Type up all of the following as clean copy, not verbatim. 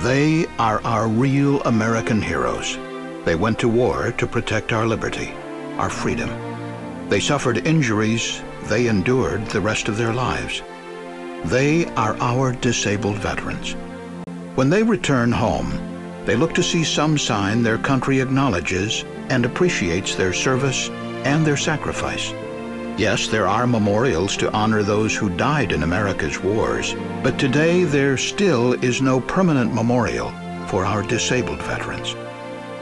They are our real American heroes. They went to war to protect our liberty, our freedom. They suffered injuries they endured the rest of their lives. They are our disabled veterans. When they return home, they look to see some sign their country acknowledges and appreciates their service and their sacrifice. Yes, there are memorials to honor those who died in America's wars, but today there still is no permanent memorial for our disabled veterans.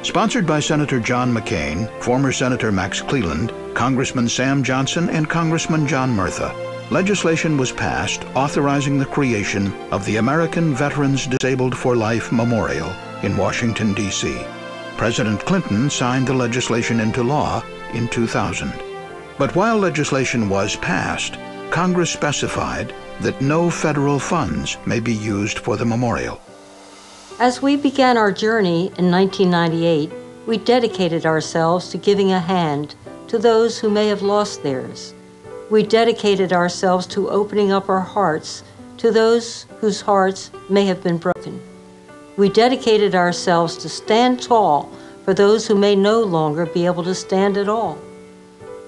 Sponsored by Senator John McCain, former Senator Max Cleland, Congressman Sam Johnson, and Congressman John Murtha, legislation was passed authorizing the creation of the American Veterans Disabled for Life Memorial in Washington, D.C. President Clinton signed the legislation into law in 2000. But while legislation was passed, Congress specified that no federal funds may be used for the memorial. As we began our journey in 1998, we dedicated ourselves to giving a hand to those who may have lost theirs. We dedicated ourselves to opening up our hearts to those whose hearts may have been broken. We dedicated ourselves to stand tall for those who may no longer be able to stand at all.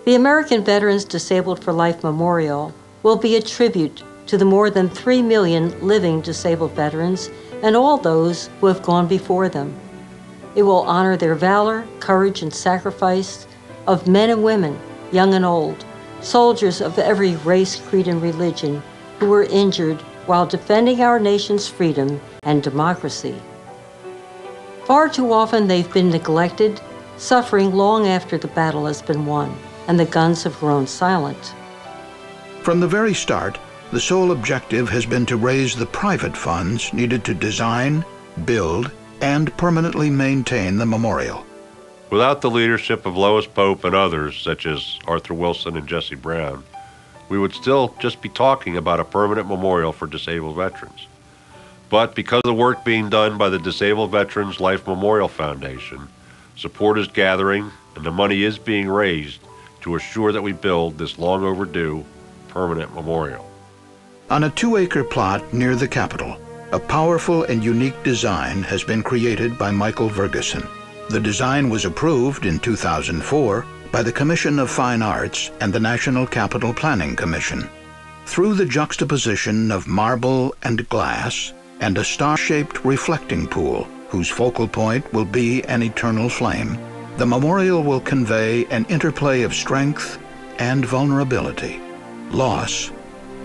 The American Veterans Disabled for Life Memorial will be a tribute to the more than 3 million living disabled veterans and all those who have gone before them. It will honor their valor, courage, and sacrifice of men and women, young and old, soldiers of every race, creed, and religion who were injured while defending our nation's freedom and democracy. Far too often they've been neglected, suffering long after the battle has been won and the guns have grown silent. From the very start, the sole objective has been to raise the private funds needed to design, build, and permanently maintain the memorial. Without the leadership of Lois Pope and others, such as Arthur Wilson and Jesse Brown, we would still just be talking about a permanent memorial for disabled veterans. But because of the work being done by the Disabled Veterans Life Memorial Foundation, support is gathering and the money is being raised to assure that we build this long overdue permanent memorial. On a 2-acre plot near the Capitol, a powerful and unique design has been created by Michael Vergessen. The design was approved in 2004 by the Commission of Fine Arts and the National Capital Planning Commission. Through the juxtaposition of marble and glass and a star-shaped reflecting pool whose focal point will be an eternal flame, the memorial will convey an interplay of strength and vulnerability, loss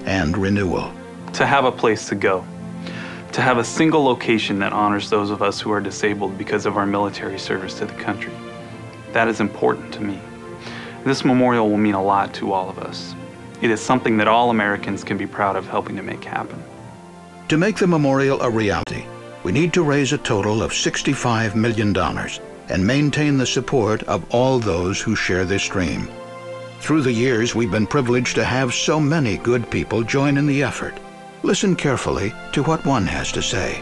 and renewal. To have a place to go, to have a single location that honors those of us who are disabled because of our military service to the country. That is important to me. This memorial will mean a lot to all of us. It is something that all Americans can be proud of helping to make happen. To make the memorial a reality, we need to raise a total of $65 million and maintain the support of all those who share this dream. Through the years, we've been privileged to have so many good people join in the effort. Listen carefully to what one has to say.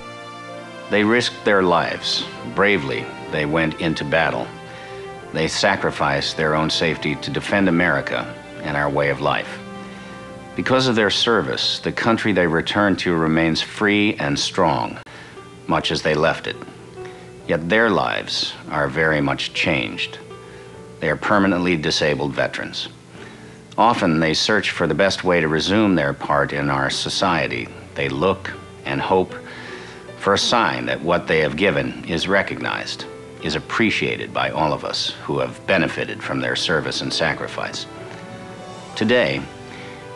They risked their lives. Bravely, they went into battle. They sacrificed their own safety to defend America and our way of life. Because of their service, the country they returned to remains free and strong, much as they left it. Yet their lives are very much changed. They are permanently disabled veterans. Often they search for the best way to resume their part in our society. They look and hope for a sign that what they have given is recognized, is appreciated by all of us who have benefited from their service and sacrifice. Today,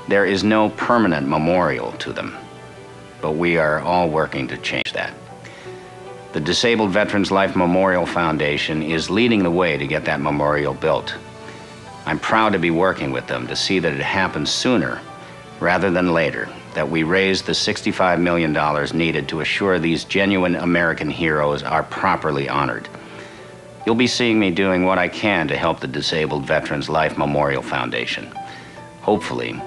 there is no permanent memorial to them, but we are all working to change that. The Disabled Veterans Life Memorial Foundation is leading the way to get that memorial built. I'm proud to be working with them to see that it happens sooner rather than later, that we raise the $65 million needed to assure these genuine American heroes are properly honored. You'll be seeing me doing what I can to help the Disabled Veterans Life Memorial Foundation. Hopefully,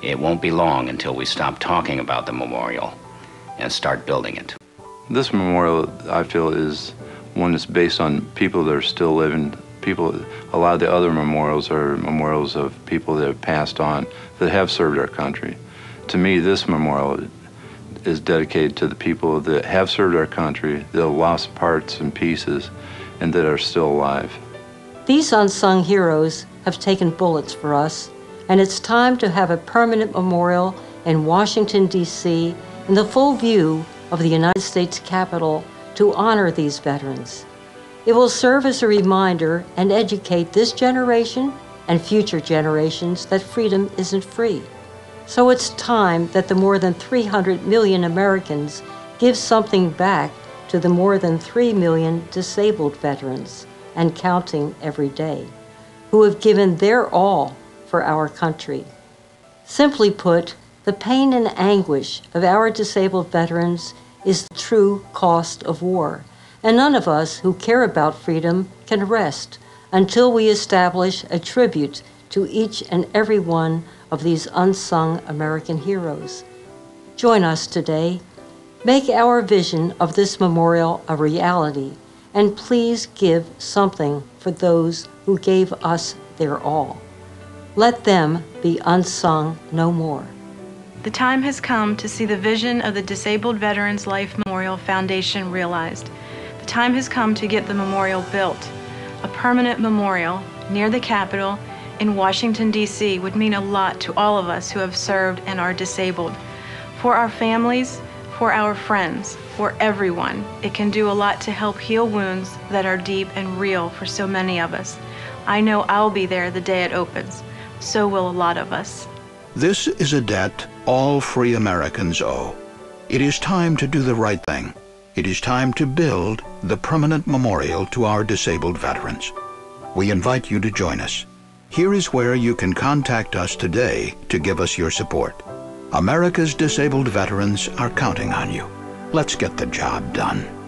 it won't be long until we stop talking about the memorial and start building it. This memorial, I feel, is one that's based on people that are still living. A lot of the other memorials are memorials of people that have passed on, that have served our country. To me, this memorial is dedicated to the people that have served our country, that have lost parts and pieces, and that are still alive. These unsung heroes have taken bullets for us, and it's time to have a permanent memorial in Washington, D.C., in the full view of the United States Capitol to honor these veterans. It will serve as a reminder and educate this generation and future generations that freedom isn't free. So it's time that the more than 300 million Americans give something back to the more than 3 million disabled veterans, and counting every day, who have given their all for our country. Simply put, the pain and anguish of our disabled veterans is the true cost of war, and none of us who care about freedom can rest until we establish a tribute to each and every one of these unsung American heroes. Join us today. Make our vision of this memorial a reality, and please give something for those who gave us their all. Let them be unsung no more. The time has come to see the vision of the Disabled Veterans Life Memorial Foundation realized. The time has come to get the memorial built. A permanent memorial near the Capitol in Washington, D.C. would mean a lot to all of us who have served and are disabled. For our families, for our friends, for everyone, it can do a lot to help heal wounds that are deep and real for so many of us. I know I'll be there the day it opens. So will a lot of us. This is a debt all free Americans owe. It is time to do the right thing. It is time to build the permanent memorial to our disabled veterans. We invite you to join us. Here is where you can contact us today to give us your support. America's disabled veterans are counting on you. Let's get the job done.